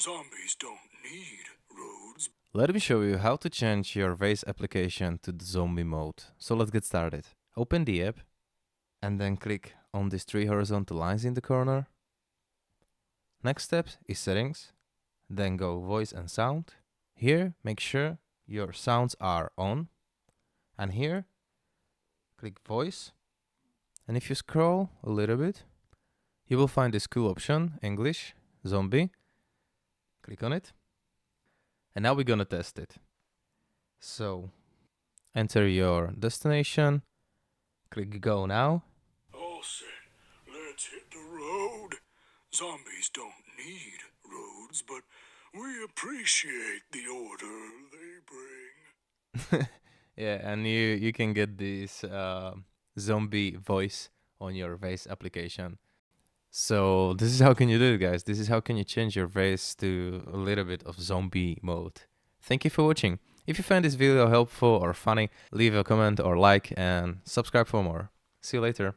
Zombies don't need roads. Let me show you how to change your Waze application to the zombie mode. So let's get started. Open the app and then click on these three horizontal lines in the corner. Next step is settings, then go voice and sound. Here make sure your sounds are on, and here click voice, and if you scroll a little bit you will find this cool option, English, zombie. Click on it, and now we're gonna test it. So enter your destination, click go now. All set. Let's hit the road. Zombies don't need roads, but we appreciate the order they bring. Yeah, and you can get this zombie voice on your Waze application. So this is how can you do it, guys. This is how can you change your Waze to a little bit of zombie mode. Thank you for watching. If you find this video helpful or funny, leave a comment or like and subscribe for more. See you later.